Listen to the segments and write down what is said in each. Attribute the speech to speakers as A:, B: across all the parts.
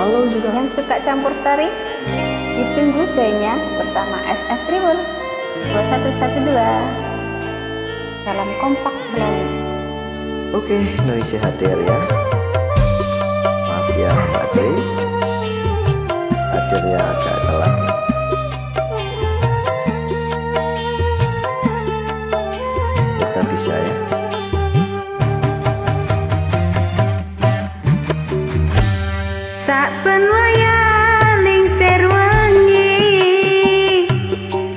A: Halo juga.
B: Yang suka campur sari, ditunggu joinnya bersama SF Tribun 2112. Salam kompak selalu.
A: Oke, Noise hadir ya. Maaf ya Mbak Tri, hadirnya agak telat. Kita bisa ya.
B: Saben wayaning serwangi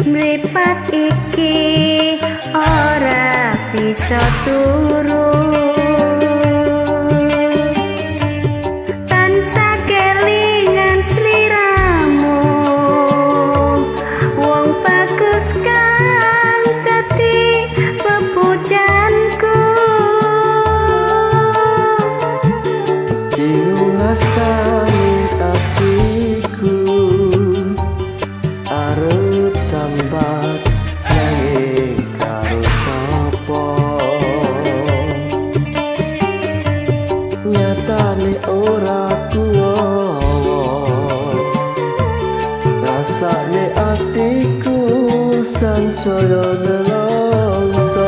B: mripat iki ora bisa turu. Tansah kelingan sliramu wong bagus kang dadi pepujanku.
A: Bingung rasane atiku arep sambat nanging karo sapa. Nyatane ora kuwowo, rasane atiku sansaya nelongso.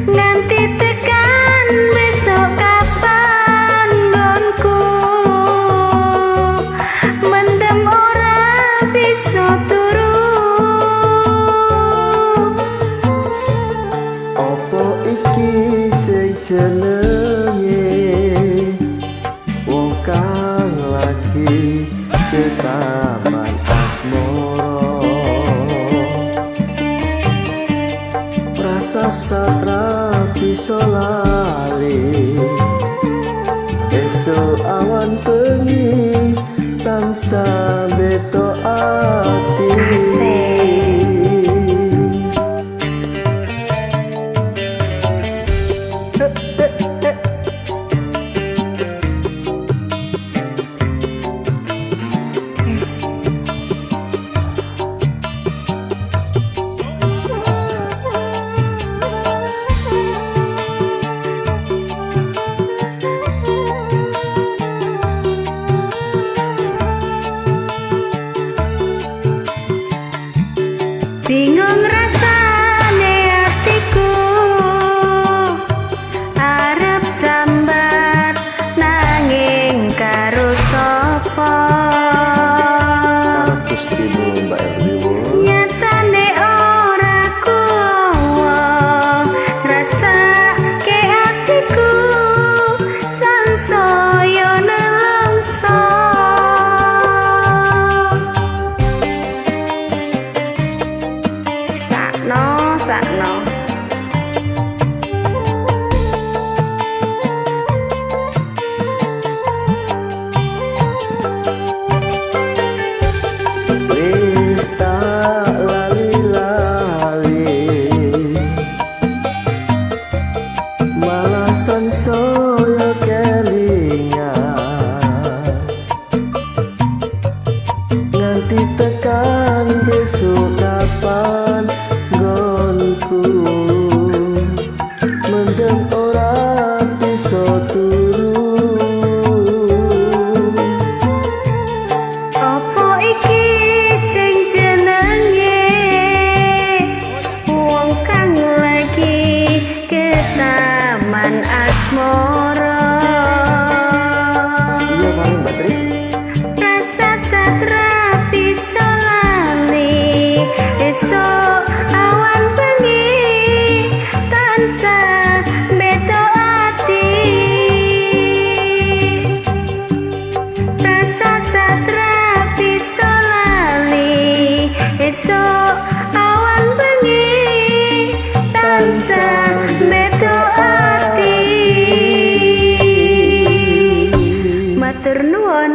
B: Nanti tekan besok kapan nggonku mendem ora bisa turu.
A: Opo iki sing jenenge wong kang lagi ke taman asmara. Rasa satra bisa lali, esok awan bengi tansah beto ati.
B: Bingung rasane atiku arep sambat nanging karo sapa.
A: Karo Gustimu Mbak Erwiwo.
B: Nyatane ora kuwowo, rasake atiku sansaya nelongso. Sakno
A: Wis tak lali-lali, malah sansaya kelingan. Nganti tekan besok kapan nggonku mendem ora bisa turu.
B: opo iki sing jenenge wong kang lagi ke taman asmara. Matur nuwun.